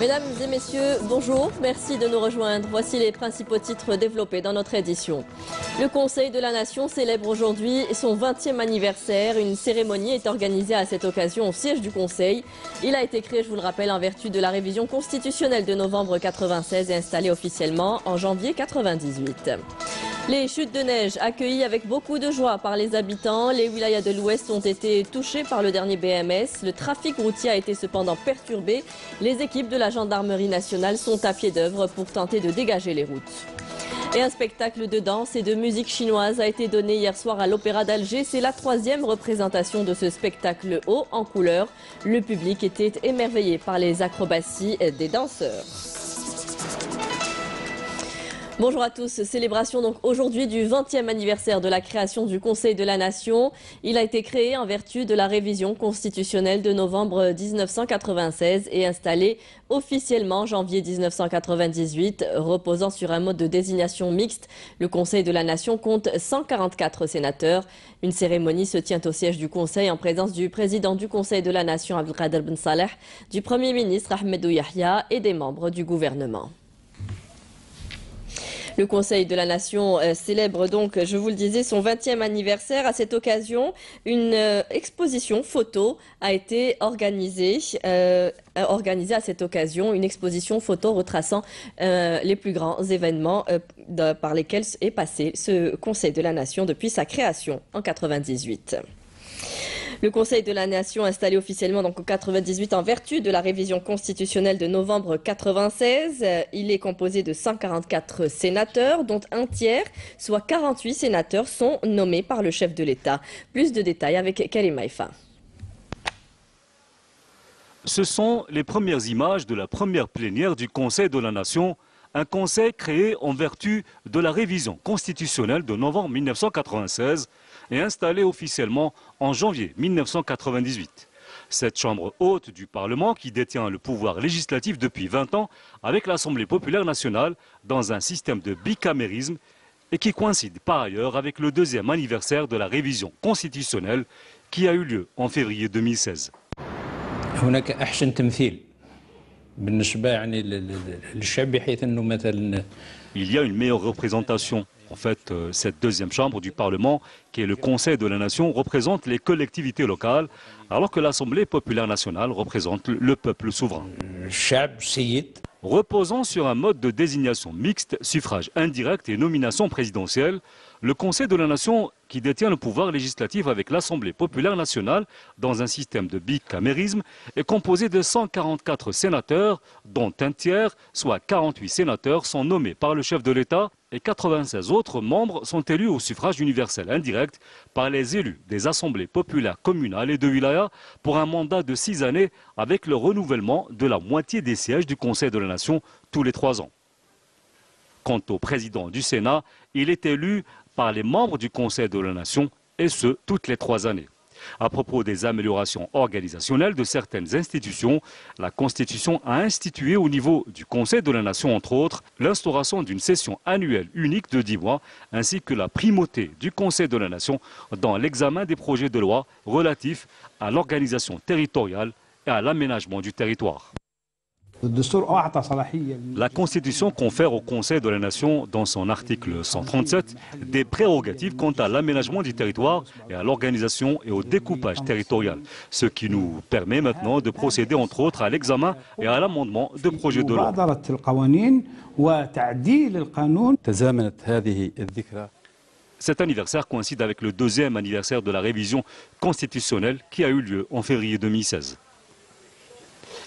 Mesdames et messieurs, bonjour, merci de nous rejoindre. Voici les principaux titres développés dans notre édition. Le Conseil de la Nation célèbre aujourd'hui son 20e anniversaire. Une cérémonie est organisée à cette occasion au siège du Conseil. Il a été créé, je vous le rappelle, en vertu de la révision constitutionnelle de novembre 1996 et installé officiellement en janvier 1998. Les chutes de neige accueillies avec beaucoup de joie par les habitants. Les wilayas de l'Ouest ont été touchés par le dernier BMS. Le trafic routier a été cependant perturbé. Les équipes de la gendarmerie nationale sont à pied d'œuvre pour tenter de dégager les routes. Et un spectacle de danse et de musique chinoise a été donné hier soir à l'Opéra d'Alger. C'est la 3e représentation de ce spectacle haut en couleur. Le public était émerveillé par les acrobaties des danseurs. Bonjour à tous, célébration donc aujourd'hui du 20e anniversaire de la création du Conseil de la Nation. Il a été créé en vertu de la révision constitutionnelle de novembre 1996 et installé officiellement en janvier 1998, reposant sur un mode de désignation mixte. Le Conseil de la Nation compte 144 sénateurs. Une cérémonie se tient au siège du Conseil en présence du président du Conseil de la Nation Abdelkader Ben Saleh, du Premier ministre Ahmedou Yahya et des membres du gouvernement. Le Conseil de la Nation célèbre donc, je vous le disais, son 20e anniversaire. À cette occasion, une exposition photo a été organisée à cette occasion, une exposition photo retraçant les plus grands événements par lesquels est passé ce Conseil de la Nation depuis sa création en 1998. Le Conseil de la Nation installé officiellement donc en 1998 en vertu de la révision constitutionnelle de novembre 1996. Il est composé de 144 sénateurs, dont un tiers, soit 48 sénateurs, sont nommés par le chef de l'État. Plus de détails avec Karim Maïfa. Ce sont les premières images de la première plénière du Conseil de la Nation, un conseil créé en vertu de la révision constitutionnelle de novembre 1996 et installé officiellement en janvier 1998. Cette chambre haute du Parlement qui détient le pouvoir législatif depuis 20 ans avec l'Assemblée populaire nationale dans un système de bicamérisme et qui coïncide par ailleurs avec le 2e anniversaire de la révision constitutionnelle qui a eu lieu en février 2016. Il y a une meilleure représentation. En fait, cette 2e chambre du Parlement, qui est le Conseil de la Nation, représente les collectivités locales, alors que l'Assemblée populaire nationale représente le peuple souverain. Reposant sur un mode de désignation mixte, suffrage indirect et nomination présidentielle, le Conseil de la Nation, qui détient le pouvoir législatif avec l'Assemblée populaire nationale dans un système de bicamérisme, est composé de 144 sénateurs, dont un tiers, soit 48 sénateurs, sont nommés par le chef de l'État et 96 autres membres sont élus au suffrage universel indirect par les élus des assemblées populaires communales et de wilaya pour un mandat de 6 années avec le renouvellement de la moitié des sièges du Conseil de la Nation tous les 3 ans. Quant au président du Sénat, il est élu par les membres du Conseil de la Nation, et ce, toutes les 3 années. À propos des améliorations organisationnelles de certaines institutions, la Constitution a institué au niveau du Conseil de la Nation, entre autres, l'instauration d'une session annuelle unique de 10 mois, ainsi que la primauté du Conseil de la Nation dans l'examen des projets de loi relatifs à l'organisation territoriale et à l'aménagement du territoire. La Constitution confère au Conseil de la Nation, dans son article 137, des prérogatives quant à l'aménagement du territoire et à l'organisation et au découpage territorial, ce qui nous permet maintenant de procéder entre autres à l'examen et à l'amendement de projets de loi. Cet anniversaire coïncide avec le 2e anniversaire de la révision constitutionnelle qui a eu lieu en février 2016.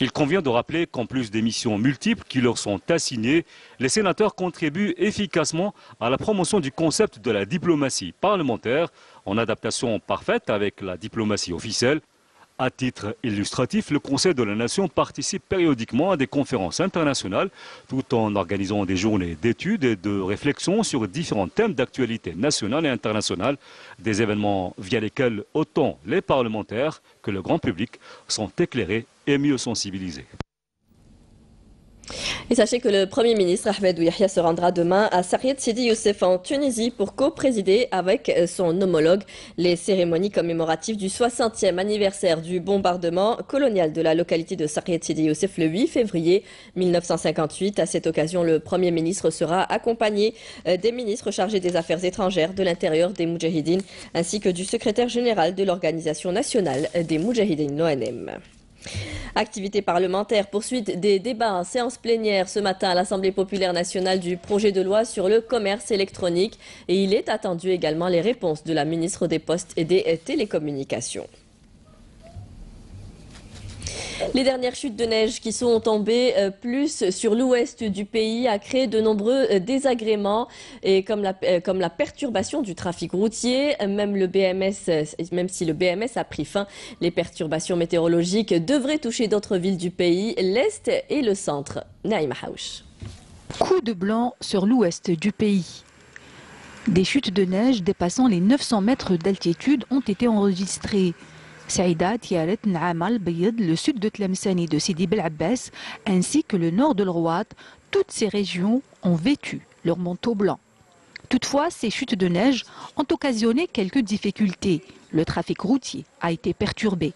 Il convient de rappeler qu'en plus des missions multiples qui leur sont assignées, les sénateurs contribuent efficacement à la promotion du concept de la diplomatie parlementaire, en adaptation parfaite avec la diplomatie officielle. À titre illustratif, le Conseil de la Nation participe périodiquement à des conférences internationales, tout en organisant des journées d'études et de réflexion sur différents thèmes d'actualité nationale et internationale, des événements via lesquels autant les parlementaires que le grand public sont éclairés et mieux sensibilisés. Et sachez que le Premier ministre Ahmed Yahya se rendra demain à Sariyat Sidi Youssef en Tunisie pour co-présider avec son homologue les cérémonies commémoratives du 60e anniversaire du bombardement colonial de la localité de Sariyat Sidi Youssef le 8 février 1958. À cette occasion, le Premier ministre sera accompagné des ministres chargés des Affaires étrangères, de l'Intérieur, des Moudjahidines, ainsi que du secrétaire général de l'Organisation nationale des Moudjahidines, l'ONM. Activité parlementaire, poursuite des débats en séance plénière ce matin à l'Assemblée populaire nationale du projet de loi sur le commerce électronique et il est attendu également les réponses de la ministre des Postes et des Télécommunications. Les dernières chutes de neige qui sont tombées plus sur l'ouest du pays a créé de nombreux désagréments et comme la perturbation du trafic routier, même si le BMS a pris fin, les perturbations météorologiques devraient toucher d'autres villes du pays, l'est et le centre. Naïma Haouch. Coup de blanc sur l'ouest du pays. Des chutes de neige dépassant les 900 mètres d'altitude ont été enregistrées. Saïda, Tiaret, N'Amal, Bayed, le sud de Tlemcen et de Sidi Bel Abbas, ainsi que le nord de l'Rouat, toutes ces régions ont vêtu leur manteau blanc. Toutefois, ces chutes de neige ont occasionné quelques difficultés. Le trafic routier a été perturbé.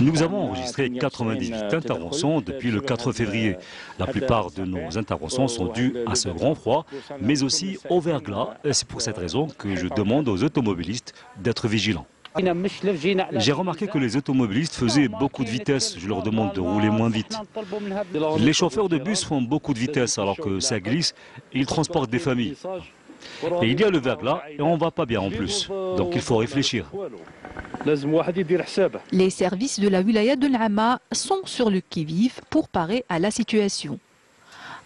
Nous avons enregistré 98 interventions depuis le 4 février. La plupart de nos interventions sont dues à ce grand froid, mais aussi au verglas. C'est pour cette raison que je demande aux automobilistes d'être vigilants. J'ai remarqué que les automobilistes faisaient beaucoup de vitesse. Je leur demande de rouler moins vite. Les chauffeurs de bus font beaucoup de vitesse alors que ça glisse et ils transportent des familles. Et il y a le verglas et on ne va pas bien en plus. Donc il faut réfléchir. Les services de la wilaya de N'Ama sont sur le qui-vive pour parer à la situation.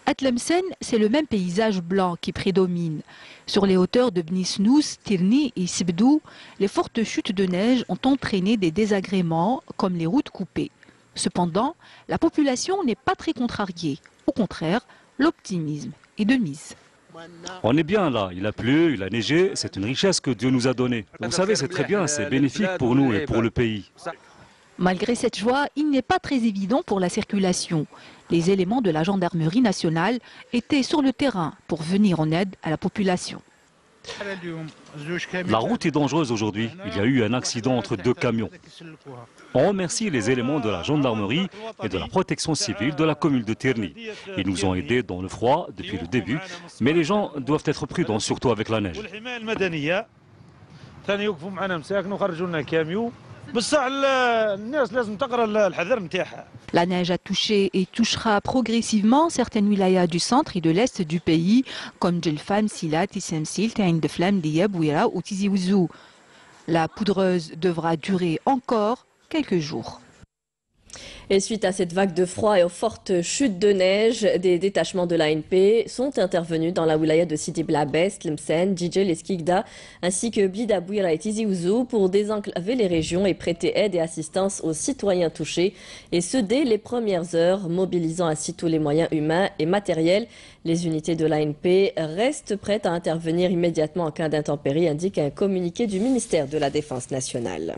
À Tlemcen, c'est le même paysage blanc qui prédomine. Sur les hauteurs de Bni Snous, Tirni et Sibdou, les fortes chutes de neige ont entraîné des désagréments comme les routes coupées. Cependant, la population n'est pas très contrariée. Au contraire, l'optimisme est de mise. On est bien là, il a plu, il a neigé, c'est une richesse que Dieu nous a donnée. Vous savez, c'est très bien, c'est bénéfique pour nous et pour le pays. Malgré cette joie, il n'est pas très évident pour la circulation. Les éléments de la gendarmerie nationale étaient sur le terrain pour venir en aide à la population. La route est dangereuse aujourd'hui. Il y a eu un accident entre deux camions. On remercie les éléments de la gendarmerie et de la protection civile de la commune de Tirni. Ils nous ont aidés dans le froid depuis le début, mais les gens doivent être prudents, surtout avec la neige. La neige a touché et touchera progressivement certaines wilayas du centre et de l'est du pays, comme Djelfam, Silat, Issemsil, Taïn de Flam, Diab, Ouira ou Tizi Ouzou. La poudreuse devra durer encore quelques jours. Et suite à cette vague de froid et aux fortes chutes de neige, des détachements de l'ANP sont intervenus dans la wilaya de Sidi Bel Abbas, Tlemcen, Djidjel et Skikda, ainsi que Blida, Bouira et Tizi Ouzou pour désenclaver les régions et prêter aide et assistance aux citoyens touchés. Et ce dès les premières heures, mobilisant ainsi tous les moyens humains et matériels. Les unités de l'ANP restent prêtes à intervenir immédiatement en cas d'intempérie, indique un communiqué du ministère de la Défense nationale.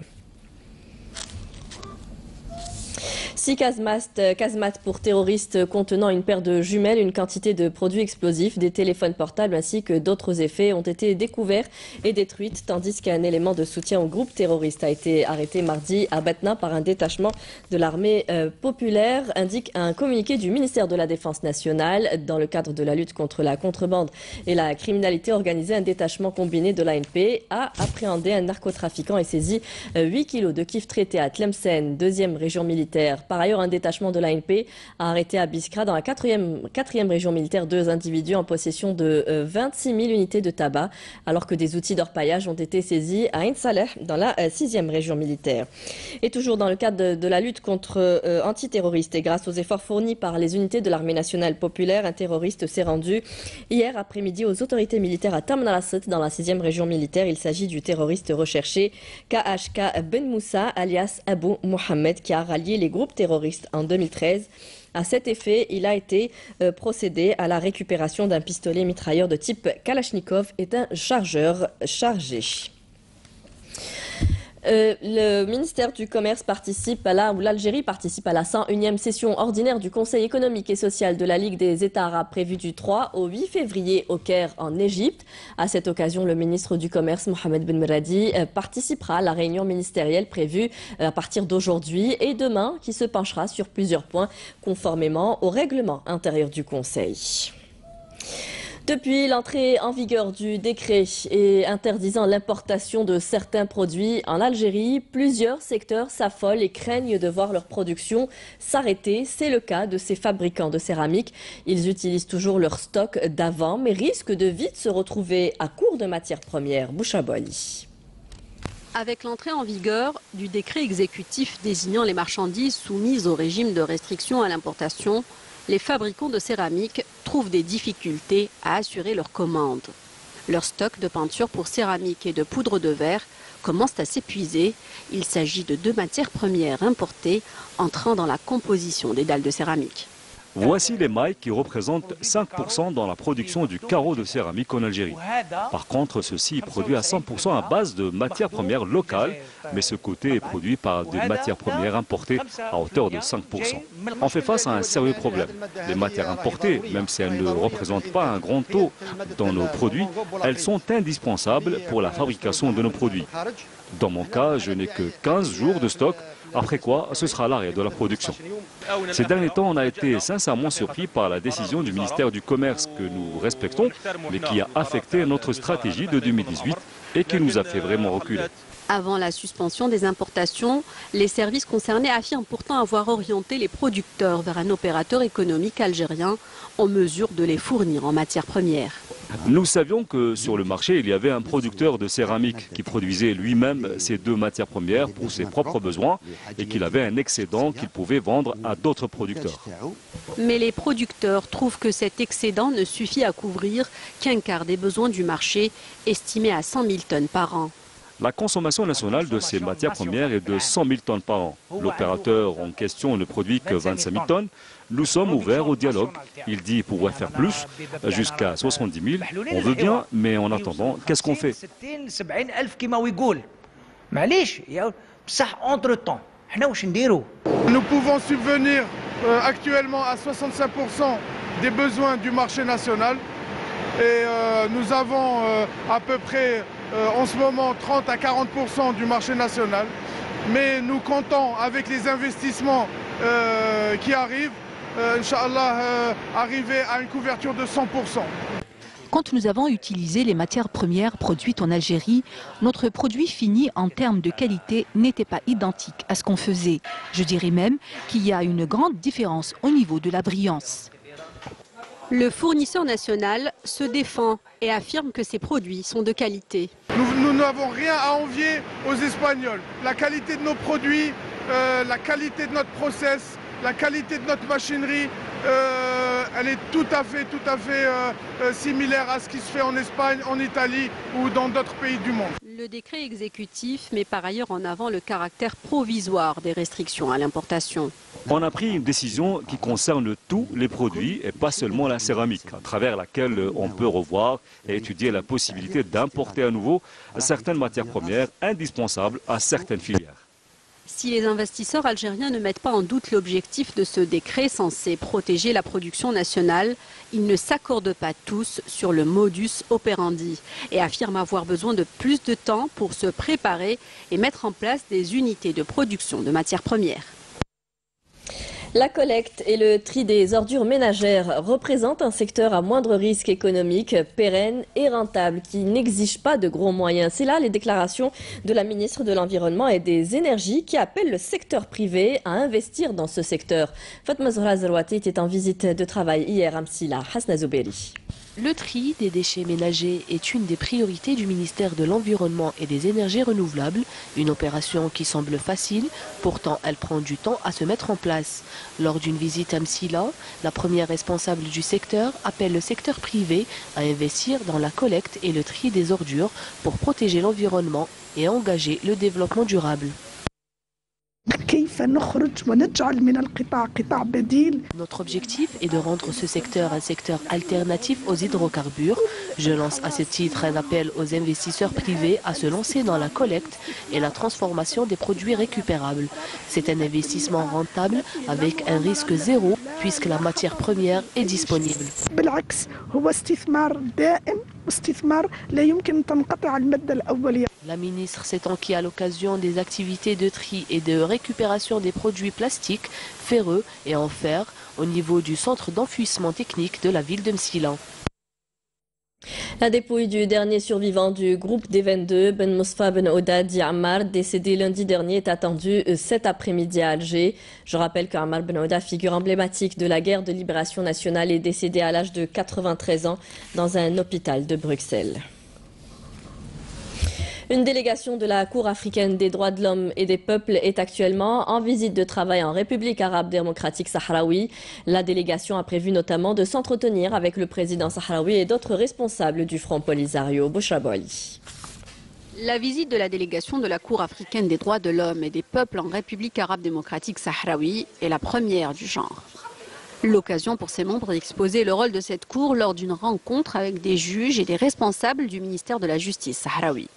6 casemates pour terroristes contenant une paire de jumelles, une quantité de produits explosifs, des téléphones portables ainsi que d'autres effets ont été découverts et détruits, tandis qu'un élément de soutien au groupe terroriste a été arrêté mardi à Batna par un détachement de l'armée populaire, indique un communiqué du ministère de la Défense nationale. Dans le cadre de la lutte contre la contrebande et la criminalité organisée, un détachement combiné de l'ANP a appréhendé un narcotrafiquant et saisi 8 kilos de kiff traité à Tlemcen, 2e région militaire. Par ailleurs, un détachement de l'ANP a arrêté à Biskra, dans la 4e région militaire, 2 individus en possession de 26 000 unités de tabac, alors que des outils d'orpaillage ont été saisis à Ain Saleh, dans la 6e région militaire. Et toujours dans le cadre de la lutte contre antiterroristes et grâce aux efforts fournis par les unités de l'armée nationale populaire, un terroriste s'est rendu hier après-midi aux autorités militaires à Taman al-Assad, dans la 6e région militaire. Il s'agit du terroriste recherché KHK Ben Moussa, alias Abou Mohamed, qui a rallié les groupes terroriste en 2013. À cet effet, il a été procédé à la récupération d'un pistolet mitrailleur de type Kalachnikov et d'un chargeur chargé. Le ministère du Commerce participe l'Algérie participe à la 101e session ordinaire du Conseil économique et social de la Ligue des États arabes prévue du 3 au 8 février au Caire en Égypte. À cette occasion, le ministre du Commerce Mohamed Ben Meradi participera à la réunion ministérielle prévue à partir d'aujourd'hui et demain qui se penchera sur plusieurs points conformément au règlement intérieur du Conseil. Depuis l'entrée en vigueur du décret interdisant l'importation de certains produits en Algérie, plusieurs secteurs s'affolent et craignent de voir leur production s'arrêter. C'est le cas de ces fabricants de céramique. Ils utilisent toujours leur stock d'avant, mais risquent de vite se retrouver à court de matières premières. Bouchaboli. Avec l'entrée en vigueur du décret exécutif désignant les marchandises soumises au régime de restriction à l'importation, les fabricants de céramique trouvent des difficultés à assurer leurs commandes. Leur stock de peinture pour céramique et de poudre de verre commence à s'épuiser. Il s'agit de 2 matières premières importées entrant dans la composition des dalles de céramique. Voici les mailles qui représentent 5% dans la production du carreau de céramique en Algérie. Par contre, ceci est produit à 100% à base de matières premières locales, mais ce côté est produit par des matières premières importées à hauteur de 5%. On fait face à un sérieux problème. Les matières importées, même si elles ne représentent pas un grand taux dans nos produits, elles sont indispensables pour la fabrication de nos produits. Dans mon cas, je n'ai que 15 jours de stock, après quoi ce sera l'arrêt de la production. Ces derniers temps, on a été sincèrement surpris par la décision du ministère du Commerce que nous respectons, mais qui a affecté notre stratégie de 2018 et qui nous a fait vraiment reculer. Avant la suspension des importations, les services concernés affirment pourtant avoir orienté les producteurs vers un opérateur économique algérien en mesure de les fournir en matières premières. Nous savions que sur le marché, il y avait un producteur de céramique qui produisait lui-même ces 2 matières premières pour ses propres besoins et qu'il avait un excédent qu'il pouvait vendre à d'autres producteurs. Mais les producteurs trouvent que cet excédent ne suffit à couvrir qu'un quart des besoins du marché, estimé à 100 000 tonnes par an. La consommation nationale de ces matières premières est de 100 000 tonnes par an. L'opérateur en question ne produit que 25 000 tonnes. Nous sommes ouverts au dialogue. Il dit qu'il pourrait faire plus, jusqu'à 70 000. On veut bien, mais en attendant, qu'est-ce qu'on fait? Nous pouvons subvenir actuellement à 65% des besoins du marché national. Et nous avons à peu près en ce moment 30 à 40% du marché national. Mais nous comptons avec les investissements qui arrivent, Inch'Allah, arriver à une couverture de 100%. Quand nous avons utilisé les matières premières produites en Algérie, notre produit fini en termes de qualité n'était pas identique à ce qu'on faisait. Je dirais même qu'il y a une grande différence au niveau de la brillance. Le fournisseur national se défend et affirme que ses produits sont de qualité. Nous n'avons rien à envier aux Espagnols. La qualité de nos produits, la qualité de notre process, la qualité de notre machinerie, elle est tout à fait similaire à ce qui se fait en Espagne, en Italie ou dans d'autres pays du monde. Le décret exécutif met par ailleurs en avant le caractère provisoire des restrictions à l'importation. On a pris une décision qui concerne tous les produits et pas seulement la céramique, à travers laquelle on peut revoir et étudier la possibilité d'importer à nouveau certaines matières premières indispensables à certaines filières. Si les investisseurs algériens ne mettent pas en doute l'objectif de ce décret censé protéger la production nationale, ils ne s'accordent pas tous sur le modus operandi et affirment avoir besoin de plus de temps pour se préparer et mettre en place des unités de production de matières premières. La collecte et le tri des ordures ménagères représentent un secteur à moindre risque économique, pérenne et rentable, qui n'exige pas de gros moyens. C'est là les déclarations de la ministre de l'Environnement et des Énergies qui appelle le secteur privé à investir dans ce secteur. Fatma Zohra Zerouati était en visite de travail hier à Msila. Hasna Zouberi. Le tri des déchets ménagers est une des priorités du ministère de l'Environnement et des Énergies renouvelables, une opération qui semble facile, pourtant elle prend du temps à se mettre en place. Lors d'une visite à Msila, la première responsable du secteur appelle le secteur privé à investir dans la collecte et le tri des ordures pour protéger l'environnement et engager le développement durable. كيف Notre objectif est de rendre ce secteur un secteur alternatif aux hydrocarbures. Je lance à ce titre un appel aux investisseurs privés à se lancer dans la collecte et la transformation des produits récupérables. C'est un investissement rentable avec un risque zéro puisque la matière première est disponible. La ministre s'est enquis à l'occasion des activités de tri et de récupération des produits plastiques, ferreux et en fer au niveau du centre d'enfouissement technique de la ville de Msilan. La dépouille du dernier survivant du groupe des 22, Ben Mousfa Ben Ouda Diammar, décédé lundi dernier, est attendue cet après-midi à Alger. Je rappelle qu'Ammar Ben Ouda, figure emblématique de la guerre de libération nationale, est décédé à l'âge de 93 ans dans un hôpital de Bruxelles. Une délégation de la Cour africaine des droits de l'homme et des peuples est actuellement en visite de travail en République arabe démocratique sahraoui. La délégation a prévu notamment de s'entretenir avec le président sahraoui et d'autres responsables du Front Polisario. Bouchra Boali. La visite de la délégation de la Cour africaine des droits de l'homme et des peuples en République arabe démocratique sahraoui est la première du genre. L'occasion pour ses membres d'exposer le rôle de cette cour lors d'une rencontre avec des juges et des responsables du ministère de la Justice sahraoui.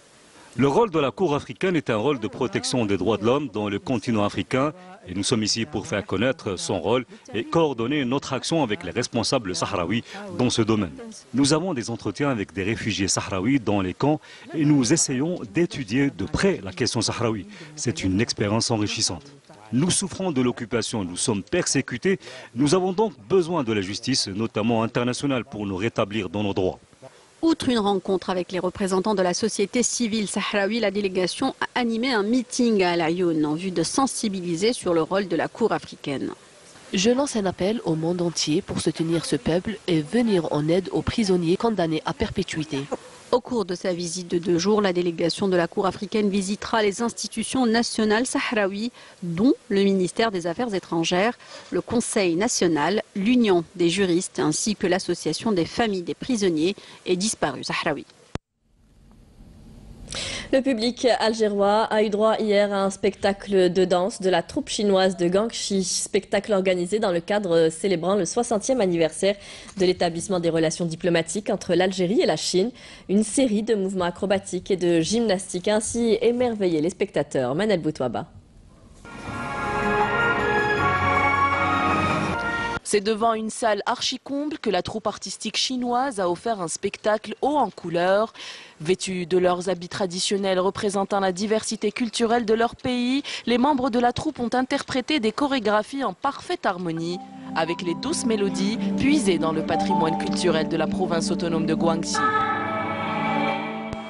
Le rôle de la Cour africaine est un rôle de protection des droits de l'homme dans le continent africain et nous sommes ici pour faire connaître son rôle et coordonner notre action avec les responsables sahraouis dans ce domaine. Nous avons des entretiens avec des réfugiés sahraouis dans les camps et nous essayons d'étudier de près la question sahraoui. C'est une expérience enrichissante. Nous souffrons de l'occupation, nous sommes persécutés, nous avons donc besoin de la justice, notamment internationale, pour nous rétablir dans nos droits. Outre une rencontre avec les représentants de la société civile sahraoui, la délégation a animé un meeting à Al Ayoun en vue de sensibiliser sur le rôle de la Cour africaine. Je lance un appel au monde entier pour soutenir ce peuple et venir en aide aux prisonniers condamnés à perpétuité. Au cours de sa visite de 2 jours, la délégation de la Cour africaine visitera les institutions nationales sahraouies, dont le ministère des Affaires étrangères, le Conseil national, l'Union des juristes ainsi que l'Association des familles des prisonniers et disparus sahraouis. Le public algérois a eu droit hier à un spectacle de danse de la troupe chinoise de Guangxi, spectacle organisé dans le cadre célébrant le 60e anniversaire de l'établissement des relations diplomatiques entre l'Algérie et la Chine. Une série de mouvements acrobatiques et de gymnastique a ainsi émerveillé les spectateurs. Manel Boutouaba. C'est devant une salle archi-comble que la troupe artistique chinoise a offert un spectacle haut en couleurs. Vêtus de leurs habits traditionnels représentant la diversité culturelle de leur pays, les membres de la troupe ont interprété des chorégraphies en parfaite harmonie avec les douces mélodies puisées dans le patrimoine culturel de la province autonome de Guangxi.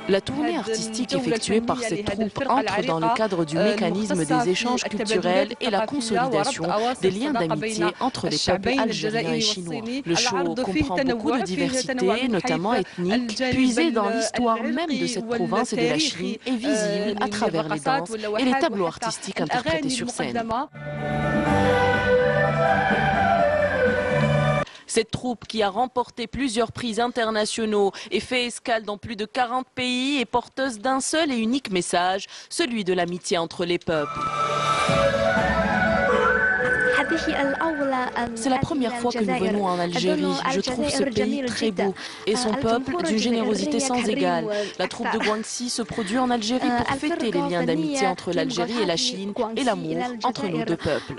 La tournée artistique effectuée par cette troupe entre dans le cadre du mécanisme des échanges culturels et la consolidation des liens d'amitié entre les peuples algériens et chinois. Le show comprend beaucoup de diversité, notamment ethnique, puisée dans l'histoire même de cette province et de la Chine et visible à travers les danses et les tableaux artistiques interprétés sur scène. Cette troupe qui a remporté plusieurs prix internationaux et fait escale dans plus de 40 pays est porteuse d'un seul et unique message, celui de l'amitié entre les peuples. C'est la première fois que nous venons en Algérie. Je trouve ce pays très beau et son peuple d'une générosité sans égale. La troupe de Guangxi se produit en Algérie pour fêter les liens d'amitié entre l'Algérie et la Chine et l'amour entre nos deux peuples.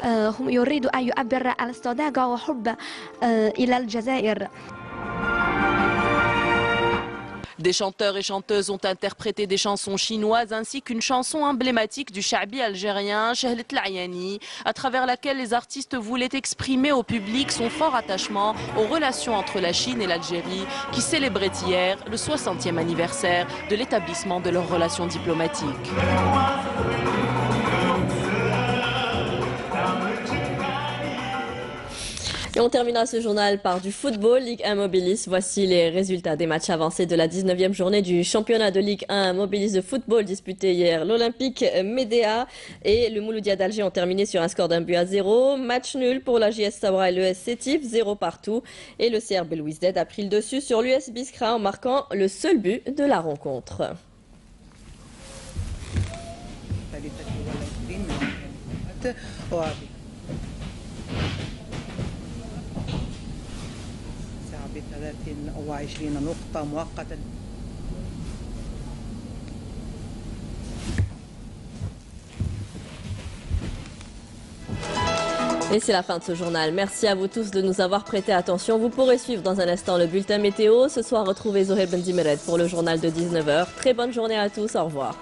Des chanteurs et chanteuses ont interprété des chansons chinoises ainsi qu'une chanson emblématique du Sha'bi algérien, Chehlet l'Ayani, à travers laquelle les artistes voulaient exprimer au public son fort attachement aux relations entre la Chine et l'Algérie qui célébraient hier le 60e anniversaire de l'établissement de leurs relations diplomatiques. Et on terminera ce journal par du football, Ligue 1 Mobilis. Voici les résultats des matchs avancés de la 19e journée du championnat de Ligue 1 Mobilis de football disputé hier. L'Olympique Médéa et le Mouloudia d'Alger ont terminé sur un score d'1-0. Match nul pour la JS Sabra et l'ES Sétif, 0 partout. Et le CRB Louis Ded a pris le dessus sur l'US Biskra en marquant le seul but de la rencontre. ب23 نقطة مؤقتا. Et c'est la fin de ce journal. Merci à vous tous de nous avoir prêté attention. Vous pourrez suivre dans un instant le bulletin météo. Ce soir, retrouvez Zoheb Bendimeret pour le journal de 19h. Très bonne journée à tous. Au revoir.